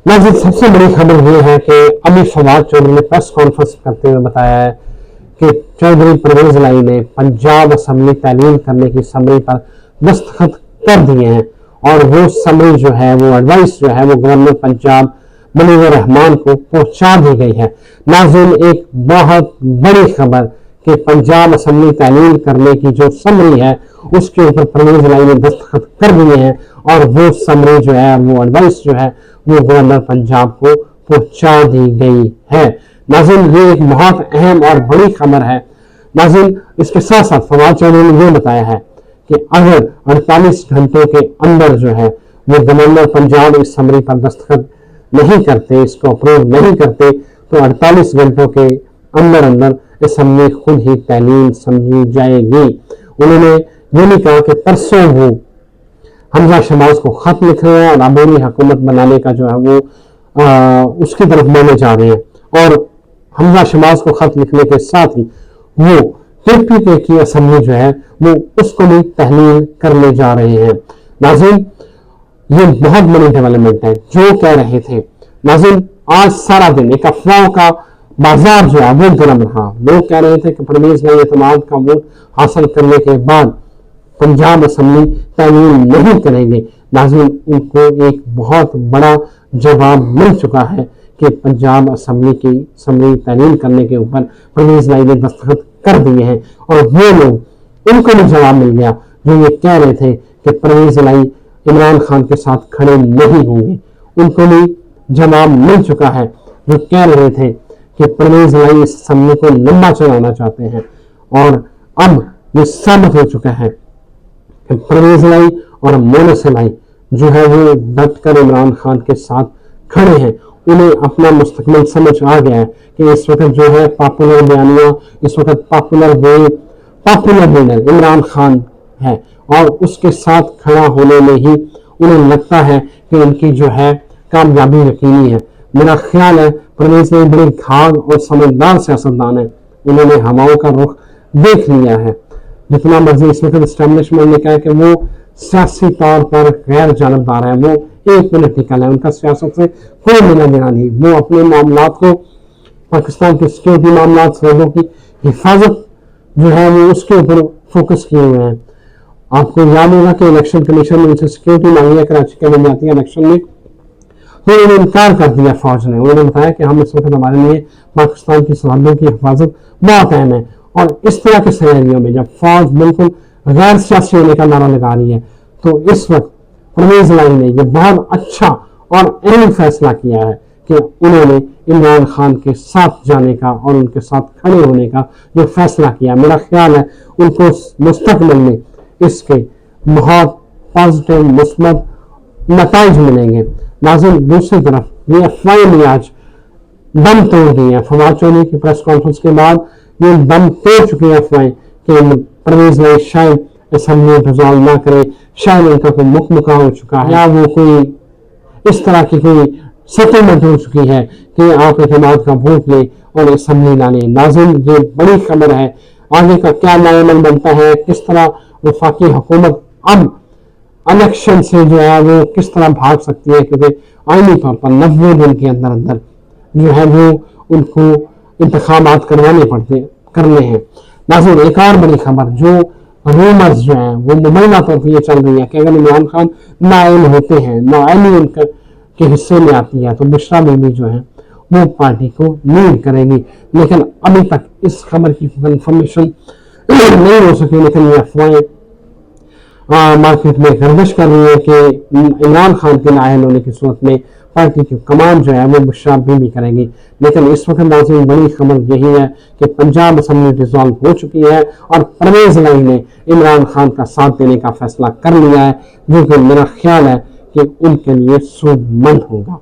नाज़रीन, सबसे बड़ी खबर यह है कि अमीर फवाद चौधरी ने प्रेस कॉन्फ्रेंस करते हुए बताया है कि चौधरी परवेज लाई ने पंजाब असम्बली तैलीम करने की समरी पर दस्तखत कर दिए हैं और वो समरी जो है, वो एडवाइस जो है, वो गवर्नर पंजाब मुनीर रहमान को पहुंचा दी गई है। नाज़रीन, एक बहुत बड़ी खबर कि पंजाब असम्बली तैलीम करने की जो समरी है उसके ऊपर परवेज लाई ने दस्तखत कर दिए हैं और वो समरी जो है, वो एडवाइस जो है, वो गवर्नर पंजाब को पहुंचा दी गई है। नाज़रीन, ये एक बहुत अहम और बड़ी खबर है। नाज़रीन, इसके साथ साथ फवाद चौधरी ने ये बताया है कि अगर 48 घंटों के अंदर जो है वो गवर्नर पंजाब इस समरी पर दस्तखत नहीं करते, इसको अप्रूव नहीं करते, तो 48 घंटों के अंदर अंदर असम्बली खुद ही तैलीम समझी जाएगी। उन्होंने ये नहीं कहा कि परसों वो हमजा शहबाज को खत लिख रहे हैं और अबूरी हुकूमत बनाने का जो है वो उसकी तरफ माने जा रहे हैं और हमजा शहबाज को खत लिखने के साथ ही वो पीपीपी की असम्बली जो है वो उसको भी तहलील करने जा रहे हैं। नाज़रीन, ये बहुत बड़ी डेवलपमेंट है। जो कह रहे थे नाज़रीन, आज सारा दिन एक अफवाह का बाजार जो है वो गर्म रहा। लोग कह रहे थे कि परवेज लाई एतमाद का वोट हासिल करने के बाद पंजाब असम्बली तैलीम नहीं करेंगे। नाज़रीन, उनको एक बहुत बड़ा जवाब मिल चुका है कि पंजाब असम्बली की समरी तैलीम करने के ऊपर परवेज लाई ने दस्तखत कर दिए हैं और वो लोग, उनको भी जवाब मिल गया जो ये कह रहे थे कि परवेज लाई इमरान खान के साथ खड़े नहीं होंगे। उनको भी जवाब मिल चुका है जो कह रहे थे कि परवेज लाई इस असम्बली को लंबा चलाना चाहते हैं और अब ये साबित हो चुका है कि परवेज लाई और मोनस लाई जो है वो डट कर इमरान खान के साथ खड़े हैं। उन्हें अपना मुस्तकबिल समझ आ गया है कि इस वक्त जो है पॉपुलर बयानिया, इस वक्त पॉपुलर लीडर इमरान खान है और उसके साथ खड़ा होने में ही उन्हें लगता है कि उनकी जो है कामयाबी यकीनी है। मेरा ख्याल है परवेज लाई बड़ी घाग और समझदार सियासतदान है। उन्होंने हवाओं का रुख देख लिया है। जितना मर्जी इस वक्त एस्टेब्लिशमेंट ने कहा कि वो सियासी तौर पर गैर जानबदार है, वो एक पॉलिटिकल है, उनका सियासत से कोई लेना देना नहीं। वो अपने मामला को, पाकिस्तान के सिक्योरिटी मामला, सरहदों की हिफाजत जो है वो उसके ऊपर फोकस किए हुए हैं। आपको याद होगा कि इलेक्शन कमीशन ने उनसे सिक्योरिटी मांगी है कराची के बनियाती इलेक्शन में, तो उन्होंने इनकार कर दिया फौज ने। उन्होंने बताया कि हम इस वक्त हमारे लिए पाकिस्तान की सरहदों की हिफाजत बहुत अहम है और इस तरह के सिनेरियो में जब फौज बिल्कुल गैर सियासी होने का नारा लगा रही है तो इस वक्त परवेज लाई ने यह बहुत अच्छा और अहम फैसला किया है कि उन्होंने इमरान खान के साथ जाने का और उनके साथ खड़े होने का जो फैसला किया। मेरा ख्याल है उनको मुस्तकबिल में इसके बहुत पॉजिटिव मुस्बत नताइज मिलेंगे। नाज़रीन, दूसरी तरफ ये अफवाहें भी आज दम तोड़ दी है। फवाद चौधरी की प्रेस कॉन्फ्रेंस के बाद ये दम तोड़ चुकी है अफवाहें कि परवेज लाई शायद असम्बली डिसॉल्व ना करे, शायद उनका कोई मुकमुका हो चुका है या वो कोई इस तरह की कोई सेटलमेंट हो चुकी है कि आप एतमाद का वोट लें और असम्बली ला लें। नाज़रीन, ये बड़ी खबर है। आगे का क्या नया बनता है, किस तरह वफाकी हुकूमत अब इलेक्शन से जो है वो किस तरह भाग सकती है, क्योंकि आईनी तौर पर 90 दिन के अंदर अंदर जो है वो उनको इंतखाबात करने हैं। नाज़रीन, एक और बड़ी खबर जो रूमर्स जो है वो मुबैना तौर पर ये चल रही है कि अगर इमरान खान नाइल होते हैं, नाइली उनके के हिस्से में आती है तो बुशरा बीबी जो है वो पार्टी को लीड करेगी। लेकिन अभी तक इस खबर की कंफर्मेशन नहीं हो सकी। लेकिन ये अफवाहें मार्केट में गर्दिश कर रही है कि इमरान खान के नाअहल होने की सूरत में पार्टी की कमान जो है वो बुशरा बीबी करेगी। लेकिन इस वक्त नाज़रीन बड़ी खबर यही है कि पंजाब असम्बली डिसॉल्व हो चुकी है और परवेज लाई ने इमरान खान का साथ देने का फैसला कर लिया है, जो कि मेरा ख्याल है कि उनके लिए सूदमंद होगा।